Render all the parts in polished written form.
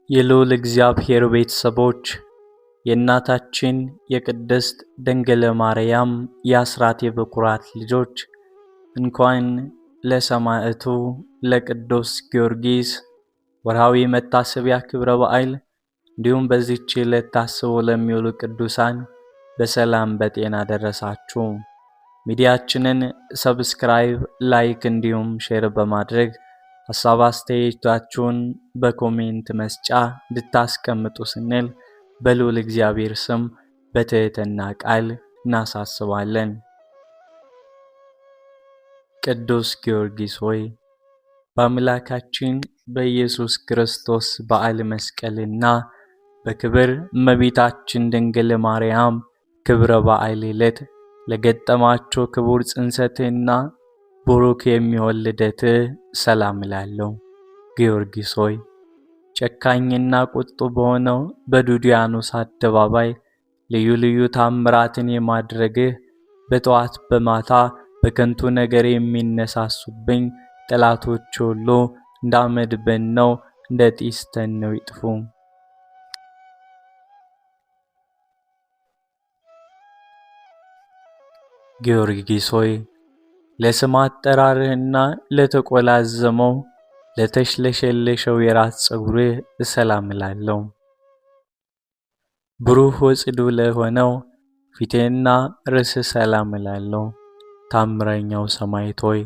የልዑል እግዚአብሔር ቤተሰቦች የእናታችን የቅድስት ድንግል ማርያም የአስራት የበኩራት ልጆች እንኳን ለሰማዕቱ ለቅዱስ ጊዮርጊስ ወርሃዊ መታሰቢያ ክብረ በዓል እንዲሁም በዚህች ዕለት ታስበው ለሚውሉ ቅዱሳን በሰላም በጤና ደረሳችሁ። ሚዲያችንን ሰብስክራይብ፣ ላይክ እንዲሁም ሼር በማድረግ ሐሳብ አስተያየታችሁን በኮሜንት መስጫ እንድታስቀምጡ ስንል በልዑል እግዚአብሔር ስም በትህትና ቃል እናሳስባለን። ቅዱስ ጊዮርጊስ ሆይ በአምላካችን በኢየሱስ ክርስቶስ በዓለ መስቀልና በክብር እመቤታችን ድንግል ማርያም ክብረ በዓል ዕለት ለገጠማቸው ክቡር ጽንሰትና ቡሩክ የሚሆን ልደትህ ሰላም እላለሁ። ጊዮርጊስ ሆይ ጨካኝና ቁጡ በሆነው በዱድያኖስ አደባባይ ልዩ ልዩ ታምራትን የማድረግህ በጠዋት በማታ በከንቱ ነገር የሚነሳሱብኝ ጠላቶች ሁሉ እንደ አመድ በነው እንደ ጢስ ተነው ይጥፉ። ጊዮርጊስ ሆይ ለስም አጠራርህና ለተቆላዘመው ለተሽለሸለሸው የራስ ፀጉርህ ሰላም እላለሁ። ብሩህ ወጽዱ ለሆነው ፊቴና ርዕስህ ሰላም እላለሁ። ታምረኛው ሰማዕት ሆይ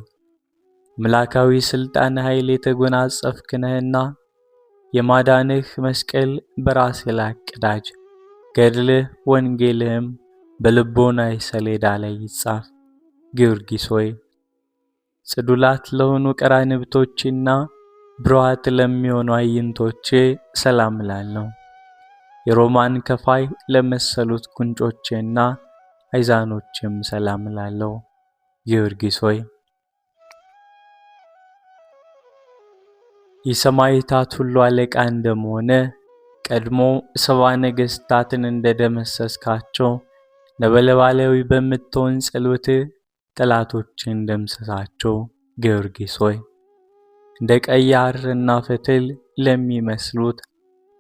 አምላካዊ ስልጣን ኃይል የተጎናጸፍክ ነህና የማዳንህ መስቀል በራስህ ላይ አቅዳጅ፣ ገድልህ ወንጌልህም በልቦናህ ሰሌዳ ላይ ይጻፍ። ጊዮርጊስ ሆይ ጽዱላት ለሆኑ ቀራንብቶችና ብሩሃት ለሚሆኑ አይንቶቼ ሰላም እላለሁ። የሮማን ከፋይ ለመሰሉት ጉንጮቼና አይዛኖቼም ሰላም እላለሁ። ጊዮርጊስ ሆይ የሰማዕታት ሁሉ አለቃ እንደመሆነ ቀድሞ ሰባ ነገሥታትን እንደደመሰስካቸው ነበልባላዊ በምትሆን ጸሎትህ ጠላቶችን ደምስሳቸው። ጊዮርጊስ ሆይ እንደ ቀይ ሐርና ፈትል ለሚመስሉት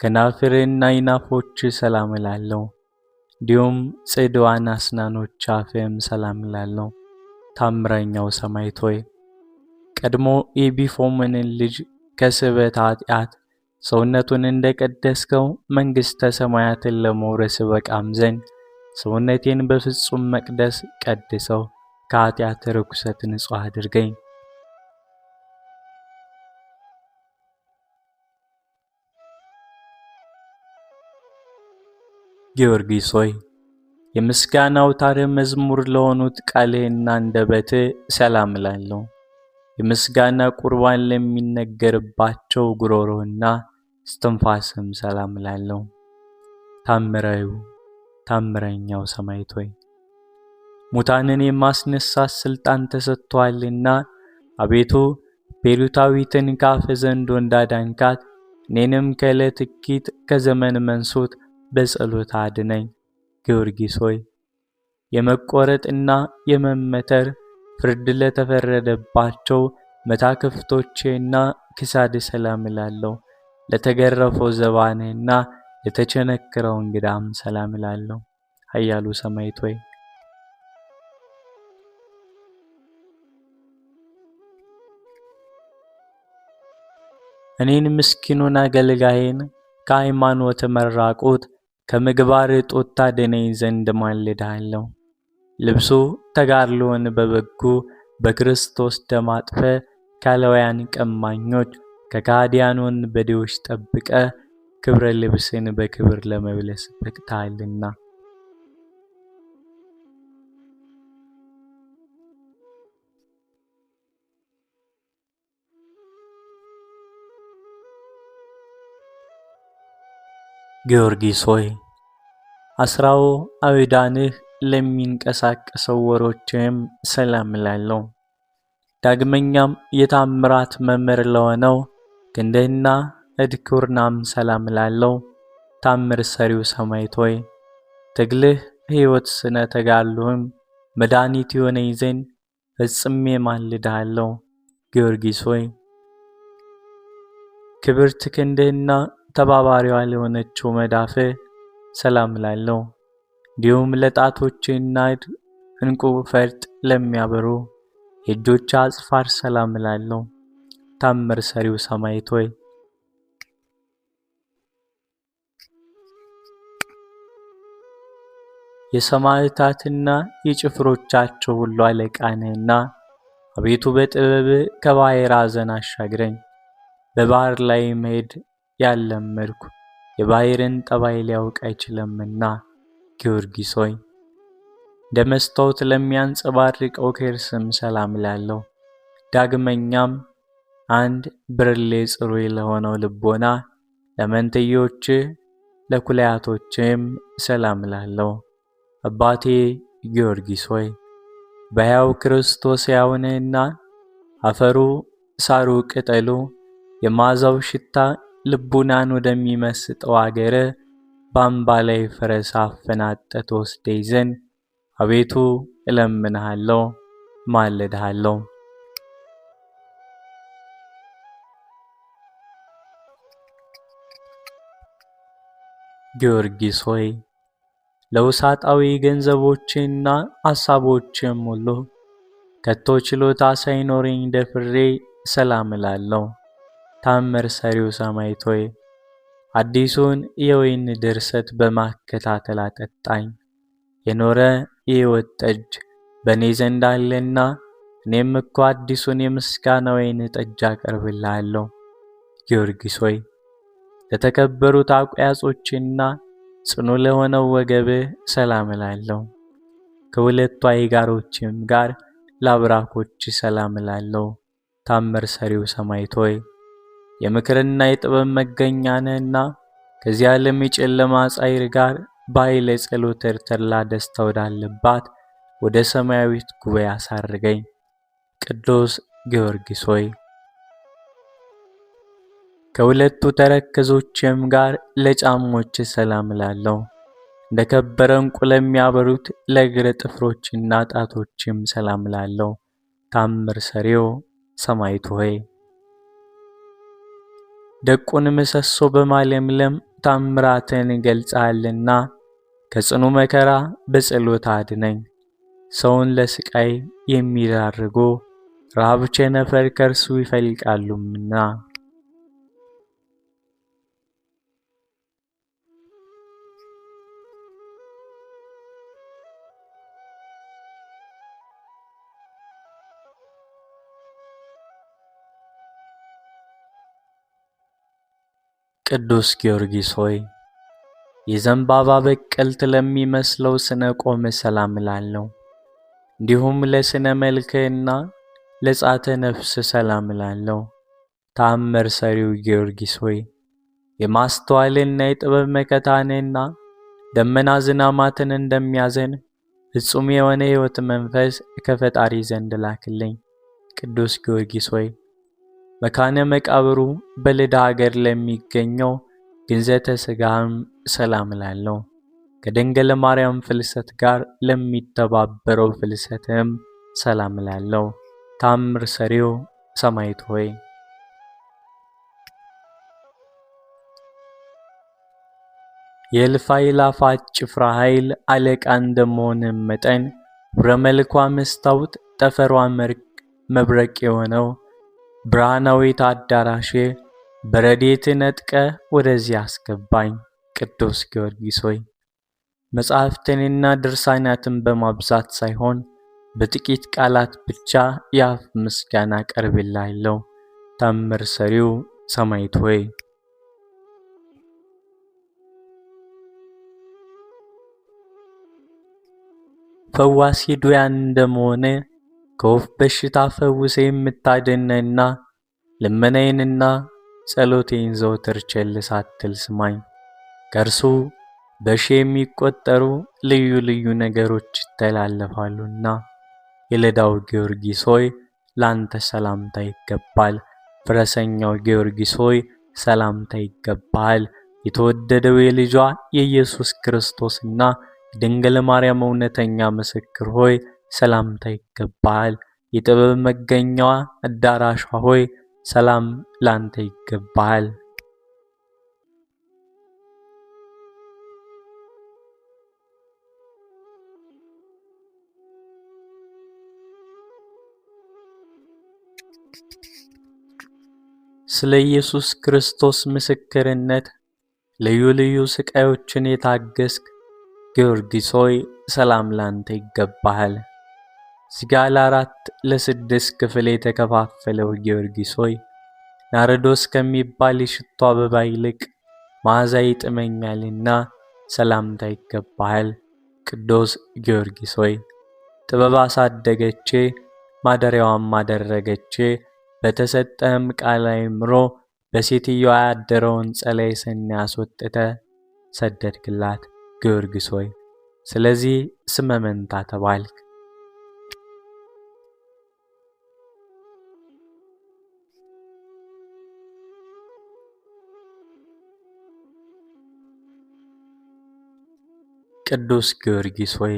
ከናፍርህና አይናፎችህ ሰላም እላለሁ። እንዲሁም ጽድዋን አስናኖች አፍህም ሰላም እላለሁ። ታምረኛው ሰማዕት ሆይ ቀድሞ የቢፎመንን ልጅ ከስበት ኃጢአት ሰውነቱን እንደቀደስከው መንግሥተ ሰማያትን ለመውረስ በቃም ዘንድ ሰውነቴን በፍጹም መቅደስ ቀድሰው ከኃጢአት ርኩሰት ንጹሕ አድርገኝ። ጊዮርጊስ ሆይ የምስጋና አውታረ መዝሙር ለሆኑት ቃልህና አንደበትህ ሰላም እላለሁ። የምስጋና ቁርባን ለሚነገርባቸው ጉሮሮና እስትንፋስም ሰላም እላለሁ። ታምረኛው ሰማዕት ሆይ ሙታንን የማስነሳት ስልጣን ተሰጥቶአልና አቤቱ ቤሩታዊትን ከአፍህ ዘንዶ እንዳዳንካት እኔንም ከዕለት እኪት ከዘመን መንሱት በጸሎት አድነኝ። ጊዮርጊስ ሆይ የመቆረጥና የመመተር ፍርድ ለተፈረደባቸው መታክፍቶቼና ክሳድ ሰላም እላለሁ። ለተገረፈው ዘባንህና ለተቸነከረው እንግዳም ሰላም እላለሁ። ኃያሉ ሰማዕት ሆይ እኔን ምስኪኑን አገልጋይን ከሃይማኖት መራቆት ከምግባር እጦት ታድነኝ ዘንድ ማልድሃለሁ። ልብሱ ተጋድሎን በበጎ በክርስቶስ ደም አጥፈህ ካላውያን ቀማኞች ከካህዲያን ወንበዴዎች ጠብቀህ ክብረ ልብስን በክብር ለመልበስ በቅተሃልና። ጊዮርጊስ ሆይ አስራው አውዳንህ ለሚንቀሳቀሰው ወሮችም ሰላም እላለሁ። ዳግመኛም የታምራት መምህር ለሆነው ክንድህና እድኩርናም ሰላም እላለሁ። ታምር ሰሪው ሰማዕት ሆይ ትግልህ ሕይወት ስነ ተጋድሎህም መድኃኒት የሆነኝ ዘንድ ፈጽሜ ማልድሃለሁ። ጊዮርጊስ ሆይ ክብርት ክንድህና ተባባሪዋ ለሆነችው መዳፍ ሰላም እላለሁ። እንዲሁም ለጣቶችና ዕንቁ ፈርጥ ለሚያበሩ የእጆች አጽፋር ሰላም እላለሁ። ታምር ሰሪው ሰማዕት ሆይ የሰማዕታትና የጭፍሮቻቸው ሁሉ አለቃ ነህና አቤቱ በጥበብህ ከባሕር ሐዘን አሻግረኝ። በባሕር ላይ መሄድ ያለመድኩ የባሕርን ጠባይ ሊያውቅ አይችልምና ጊዮርጊስ ሆይ እንደ መስታወት ለሚያንጸባርቀው ከርስም ሰላም እላለሁ። ዳግመኛም አንድ ብርሌ ጽሩይ ለሆነው ልቦና ለመንትዮች ለኩላያቶችም ሰላም እላለሁ። አባቴ ጊዮርጊስ ሆይ በሕያው ክርስቶስ ሕያው ነህና አፈሩ፣ ሳሩ፣ ቅጠሉ የመዓዛው ሽታ ልቡናን ወደሚመስጠው አገር በአምባ ላይ ፈረስ አፈናጠህ ትወስደኝ ዘንድ አቤቱ እለምንሃለሁ፣ ማልድሃለሁ። ጊዮርጊስ ሆይ ለውሳጣዊ ገንዘቦችና ሐሳቦችም ሁሉ ከቶ ችሎታ ሳይኖረኝ ደፍሬ ሰላም እላለሁ። ታምር ሰሪው ሰማዕት ሆይ አዲሱን የወይን ድርሰት በማከታተል አጠጣኝ። የኖረ የሕይወት ጠጅ በእኔ ዘንድ አለና እኔም እኮ አዲሱን የምስጋና ወይን ጠጅ አቀርብልሃለሁ። ጊዮርጊስ ሆይ ለተከበሩት አቋያጾችና ጽኑ ለሆነው ወገብህ ሰላም እላለሁ። ከሁለቱ አይጋሮችም ጋር ለአብራኮች ሰላም እላለሁ። ታምር ሰሪው ሰማዕት ሆይ የምክርና የጥበብ መገኛ ነህና ከዚህ ዓለም የጨለማ ጻዕር ጋር በኃይለ ጸሎት ተድላ ደስታ ወዳለባት ወደ ሰማያዊት ጉባኤ አሳርገኝ። ቅዱስ ጊዮርጊስ ሆይ ከሁለቱ ተረከዞችም ጋር ለጫሞች ሰላም እላለሁ። እንደ ከበረ ዕንቁ ለሚያበሩት ለእግር ጥፍሮችና ጣቶችም ሰላም እላለሁ። ታምር ሰሪው ሰማዕት ሆይ ደቁን ምሰሶ በማለምለም ታምራትን ገልጸሃልና ከጽኑ መከራ በጸሎት አድነኝ። ሰውን ለስቃይ የሚዳርጉ ረሃብ፣ ቸነፈር ከእርሱ ይፈልቃሉምና። ቅዱስ ጊዮርጊስ ሆይ የዘንባባ በቀልት ለሚመስለው ስነ ቆም ሰላም እላለሁ። እንዲሁም ለስነ መልክና ለጻተ ነፍስ ሰላም እላለሁ። ታምር ሰሪው ጊዮርጊስ ሆይ የማስተዋልና የጥበብ መከታንና ደመና ዝናማትን እንደሚያዘን ፍጹም የሆነ ሕይወት መንፈስ ከፈጣሪ ዘንድ ላክልኝ። ቅዱስ ጊዮርጊስ ሆይ መካነ መቃብሩ በልዳ ሀገር ለሚገኘው ግንዘተ ሥጋም ሰላም እላለሁ። ከድንግል ማርያም ፍልሰት ጋር ለሚተባበረው ፍልሰትም ሰላም እላለሁ። ታምር ሰሪው ሰማዕት ሆይ የእልፍ አእላፋት ጭፍራ ኃይል አለቃ እንደመሆንም መጠን ኅብረ መልኳ መስታወት ጠፈሯ መብረቅ የሆነው ብርሃናዊት አዳራሼ በረድኤት ነጥቀ ወደዚህ አስገባኝ። ቅዱስ ጊዮርጊስ ሆይ መጻሕፍትንና ድርሳናትን በማብዛት ሳይሆን በጥቂት ቃላት ብቻ የአፍ ምስጋና አቀርብልሃለሁ። ታምር ሰሪው ሰማዕት ሆይ ፈዋሲ ዱያን እንደመሆነ ከወፍ በሽታ ፈውሰ የምታድነና ልመናዬንና ጸሎቴን ዘወትር ቸል ሳትል ስማኝ። ከእርሱ በሺህ የሚቆጠሩ ልዩ ልዩ ነገሮች ይተላለፋሉና የልዳው ጊዮርጊስ ሆይ ላንተ ሰላምታ ይገባል። ፈረሰኛው ጊዮርጊስ ሆይ ሰላምታ ይገባል። የተወደደው የልጇ የኢየሱስ ክርስቶስና የድንግል ማርያም እውነተኛ ምስክር ሆይ ሰላምታ ይገባል። የጥበብ መገኛዋ አዳራሿ ሆይ ሰላም ላንተ ይገባል። ስለ ኢየሱስ ክርስቶስ ምስክርነት ልዩ ልዩ ስቃዮችን የታገስክ ጊዮርጊስ ሆይ ሰላም ላንተ ይገባሃል። ሥጋ ለ4 ለ6 ክፍል የተከፋፈለው ጊዮርጊስ ሆይ ናርዶስ ከሚባል የሽቱ አበባ ይልቅ መዓዛ ይጥመኛልና ሰላምታ ይገባሃል። ቅዱስ ጊዮርጊስ ሆይ ጥበብ አሳደገቼ ማደሪያዋም አደረገቼ በተሰጠህም ቃል አእምሮ በሴትዮዋ ያደረውን ጸለየ ሰኔ አስወጥተህ ሰደድክላት። ጊዮርጊስ ሆይ ስለዚህ ስመ መንታ ተባልክ። ቅዱስ ጊዮርጊስ ሆይ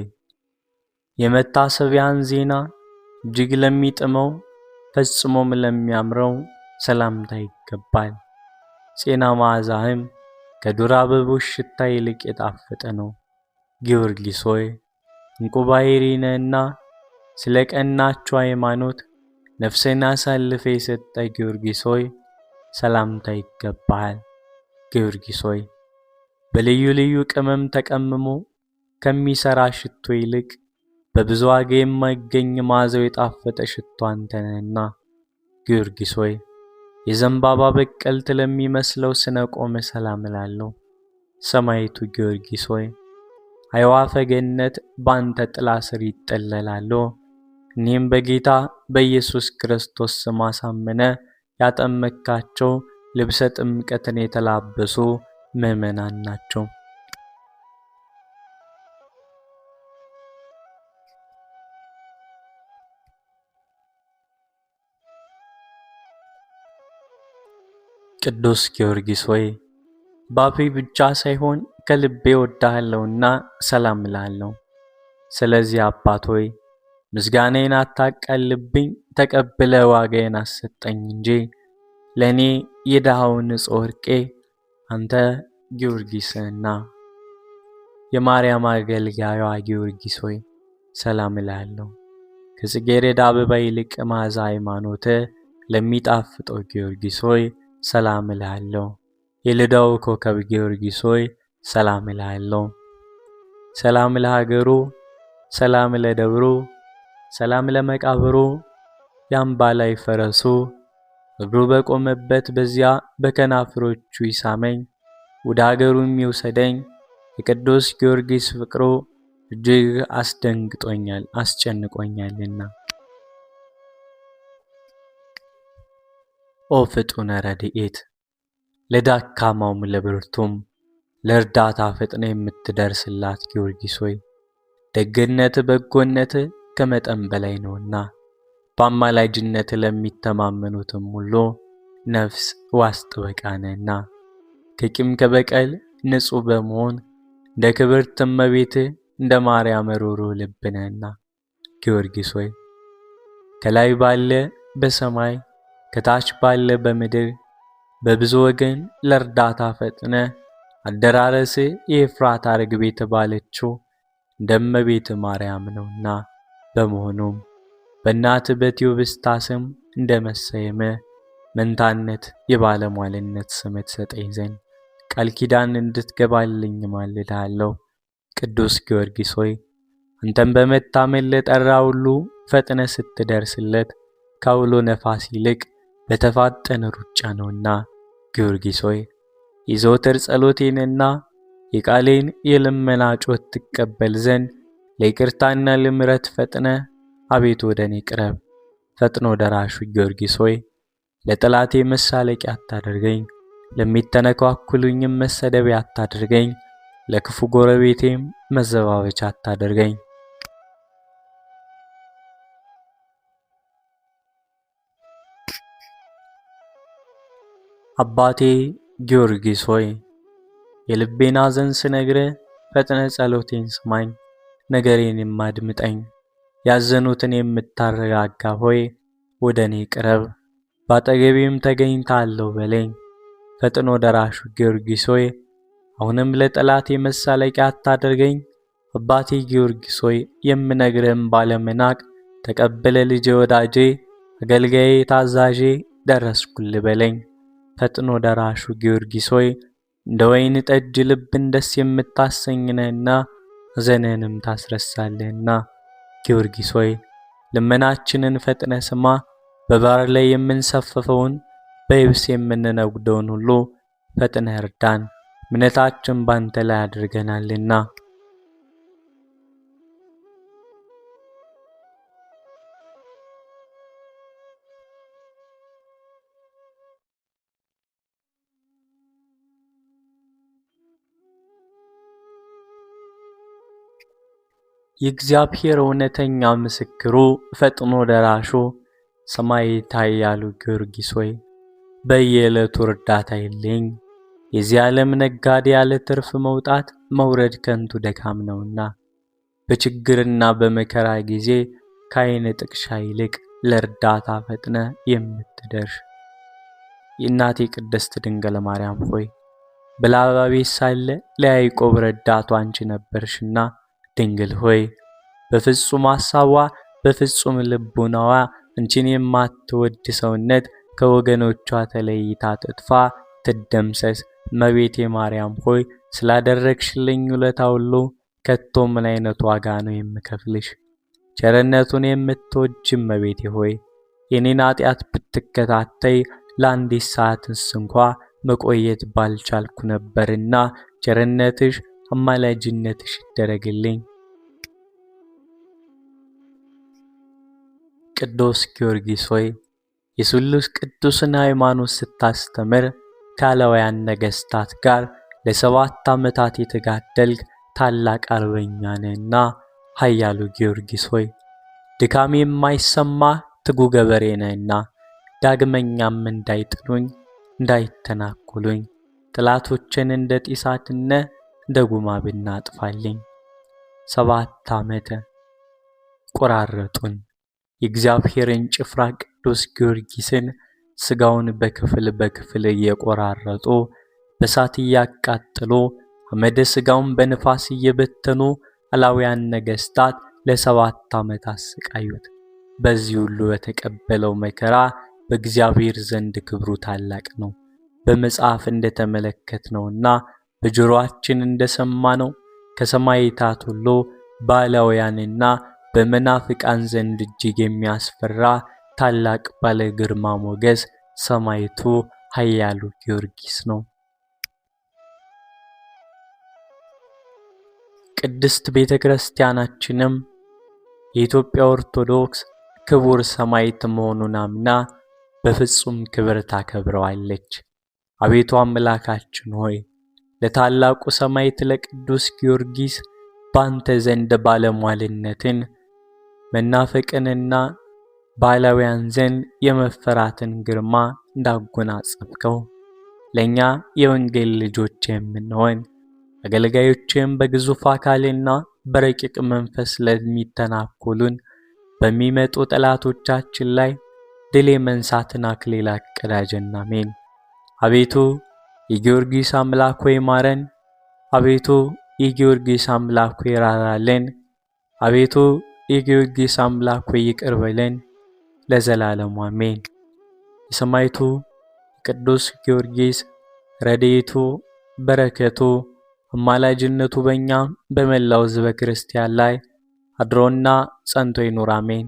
የመታሰቢያን ዜና እጅግ ለሚጥመው ፈጽሞም ለሚያምረው ሰላምታ ይገባል። ጤና መዓዛህም ከዱር አበቦች ሽታ ይልቅ የጣፈጠ ነው። ጊዮርጊስ ሆይ ዕንቁ ባሕሪ ነህና ስለ ቀናችው ሃይማኖት ነፍስህን አሳልፈ የሰጠ ጊዮርጊስ ሆይ ሰላምታ ይገባሃል። ጊዮርጊስ ሆይ በልዩ ልዩ ቅመም ተቀምሞ ከሚሰራ ሽቶ ይልቅ በብዙ ዋጋ የማይገኝ መዓዛው የጣፈጠ ሽቶ አንተ ነህና። ጊዮርጊስ ሆይ የዘንባባ በቀልት ለሚመስለው ስነ ቆመ ሰላም እላለሁ። ሰማዕቱ ጊዮርጊስ ሆይ አዕዋፈ ገነት ባንተ ጥላ ስር ይጠለላሉ። እኔም በጌታ በኢየሱስ ክርስቶስ ስም አሳምነ ያጠመካቸው ልብሰ ጥምቀትን የተላበሱ ምእመናን ናቸው። ቅዱስ ጊዮርጊስ ሆይ ባፌ ብቻ ሳይሆን ከልቤ ወዳለሁና ሰላም እላለሁ። ስለዚህ አባት ሆይ ምስጋናዬን አታቃልብኝ፣ ተቀብለ ዋጋዬን አሰጠኝ እንጂ ለኔ የድሃው ንጹሕ ወርቄ አንተ ጊዮርጊስና የማርያም አገልጋዩዋ ጊዮርጊስ ሆይ ሰላም እላለሁ። ከጽጌረዳ አበባ ይልቅ መዓዛ ሃይማኖት ለሚጣፍጠው ጊዮርጊስ ሆይ ሰላም እላለሁ። የልዳው ኮከብ ጊዮርጊስ ሆይ ሰላም እላለሁ። ሰላም ለሀገሩ፣ ሰላም ለደብሩ፣ ሰላም ለመቃብሩ፣ ያምባ ላይ ፈረሱ እግሩ በቆመበት በዚያ በከናፍሮቹ ይሳመኝ፣ ወደ ሀገሩም ይውሰደኝ። የቅዱስ ጊዮርጊስ ፍቅሩ እጅግ አስደንግጦኛል አስጨንቆኛልና። ኦ ፍጡነ ረድኤት ለዳካማውም ለብርቱም ለእርዳታ ፈጥነ የምትደርስላት ጊዮርጊስ ሆይ ደግነት በጎነት ከመጠን በላይ ነውና በአማላጅነት ለሚተማመኑትም ሁሉ ነፍስ ዋስ ጥበቃ ነህና ከቂም ከበቀል ንጹሕ በመሆን እንደ ክብርት እመቤት እንደ ማርያም ሩህሩህ ልብ ነህና ጊዮርጊስ ሆይ ከላይ ባለ በሰማይ ከታች ባለ በምድር በብዙ ወገን ለእርዳታ ፈጥነ አደራረስ የኤፍራታ ርግብ የተባለችው እንደ እመቤት ማርያም ነውና በመሆኑም በእናት በቴዎብስታ ስም እንደ መሰየመ መንታነት የባለሟልነት ስም ትሰጠኝ ዘንድ ቃል ኪዳን እንድትገባልኝ ማልድሃለሁ። ቅዱስ ጊዮርጊስ ሆይ አንተም በመታመን ለጠራ ሁሉ ፈጥነ ስትደርስለት ከአውሎ ነፋስ ይልቅ በተፋጠነ ሩጫ ነውና ጊዮርጊስ ሆይ የዘወትር ጸሎቴንና የቃሌን የልመና ጮት ትቀበል ዘንድ ለይቅርታና ለምሕረት ፈጥነ አቤቱ ወደ እኔ ቅረብ። ፈጥኖ ደራሹ ጊዮርጊስ ሆይ ለጠላቴ መሳለቂያ አታድርገኝ፣ ለሚተነኳኩሉኝም መሰደቢያ አታድርገኝ፣ ለክፉ ጎረቤቴም መዘባበቻ አታድርገኝ። አባቴ ጊዮርጊስ ሆይ የልቤን ሐዘን ስነግርህ ፈጥነ ጸሎቴን ስማኝ፣ ነገሬን የማድምጠኝ። ያዘኑትን የምታረጋጋ ሆይ ወደ እኔ ቅረብ፣ ባጠገቤም ተገኝታለሁ በለኝ። ፈጥኖ ደራሹ ጊዮርጊስ ሆይ አሁንም ለጠላቴ መሳለቂያ አታድርገኝ። አባቴ ጊዮርጊስ ሆይ የምነግርህም ባለመናቅ ተቀበለ ልጄ ወዳጄ አገልጋዬ ታዛዤ ደረስኩልህ በለኝ። ፈጥኖ ደራሹ ጊዮርጊስ ሆይ እንደ ወይን ጠጅ ልብን ደስ የምታሰኝ ነህና ሐዘንንም ታስረሳለህና። ጊዮርጊስ ሆይ ልመናችንን ፈጥነ ስማ። በባህር ላይ የምንሰፈፈውን በየብስ የምንነጉደውን ሁሉ ፈጥነ እርዳን፣ እምነታችን ባንተ ላይ አድርገናልና። የእግዚአብሔር እውነተኛ ምስክሩ ፈጥኖ ደራሹ ሰማዕታዊ ኃያሉ ጊዮርጊስ ሆይ በየዕለቱ እርዳታ የለኝ። የዚህ ዓለም ነጋዴ ያለ ትርፍ መውጣት መውረድ ከንቱ ድካም ነውና በችግርና በመከራ ጊዜ ከዓይን ጥቅሻ ይልቅ ለእርዳታ ፈጥነ የምትደርሽ የእናቴ ቅድስት ድንግል ማርያም ሆይ በላባ ቤት ሳለ ለያዕቆብ ረዳቱ አንቺ ነበርሽና ድንግል ሆይ በፍጹም ሐሳቧ በፍጹም ልቡናዋ አንቺን የማትወድ ሰውነት ከወገኖቿ ተለይታ ትጥፋ ትደምሰስ። እመቤቴ ማርያም ሆይ ስላደረግሽልኝ ውለታ ሁሉ ከቶ ምን አይነት ዋጋ ነው የምከፍልሽ? ቸርነቱን የምትወጂ እመቤቴ ሆይ የኔን ኃጢአት ብትከታተይ ለአንዲት ሰዓትስ እንኳ መቆየት ባልቻልኩ ነበርና ቸርነትሽ አማላጅነትሽ ይደረግልኝ። ቅዱስ ጊዮርጊስ ሆይ የስሉስ ቅዱስን ሃይማኖት ስታስተምር ከአላውያን ነገሥታት ጋር ለ7 ዓመታት የተጋደልክ ታላቅ አርበኛ ነህና ኃያሉ ጊዮርጊስ ሆይ ድካም የማይሰማ ትጉ ገበሬ ነህና ዳግመኛም እንዳይጥሉኝ እንዳይተናኮሉኝ ጠላቶችን እንደ ጢሳትነ እንደ ጉማ ብናጥፋልኝ። 7 ዓመት ቆራረጡን። የእግዚአብሔርን ጭፍራ ቅዱስ ጊዮርጊስን ሥጋውን በክፍል በክፍል እየቆራረጡ በእሳት እያቃጠሉ አመደ ሥጋውን በንፋስ እየበተኑ አላውያን ነገሥታት ለ7 ዓመት አሰቃዩት። በዚህ ሁሉ በተቀበለው መከራ በእግዚአብሔር ዘንድ ክብሩ ታላቅ ነው። በመጽሐፍ እንደተመለከትነውና በጆሮአችን እንደሰማነው ከሰማዕታት ሁሉ በአላውያንና በመናፍቃን ዘንድ እጅግ የሚያስፈራ ታላቅ ባለ ግርማ ሞገስ ሰማዕቱ ኃያሉ ጊዮርጊስ ነው። ቅድስት ቤተ ክርስቲያናችንም የኢትዮጵያ ኦርቶዶክስ ክቡር ሰማዕት መሆኑን አምና በፍጹም ክብር ታከብረዋለች። አቤቱ አምላካችን ሆይ ለታላቁ ሰማዕት ለቅዱስ ጊዮርጊስ ባንተ ዘንድ ባለሟልነትን መናፈቅንና ባላውያን ዘንድ የመፈራትን ግርማ እንዳጎናጸፍከው ለኛ የወንጌል ልጆች የምንሆን አገልጋዮችም በግዙፍ አካልና በረቂቅ መንፈስ ለሚተናኮሉን በሚመጡ ጠላቶቻችን ላይ ድል የመንሳትን አክሊል አቀዳጀን። አሜን። አቤቱ የጊዮርጊስ አምላክ ሆይ ማረን። አቤቱ የጊዮርጊስ አምላክ ሆይ ራራልን። አቤቱ የጊዮርጊስ አምላክ ሆይ ይቅር በለን ለዘላለሙ አሜን። የሰማዕቱ ቅዱስ ጊዮርጊስ ረድኤቱ በረከቱ አማላጅነቱ በእኛ በመላው ሕዝበ ክርስቲያን ላይ አድሮና ጸንቶ ይኑር አሜን።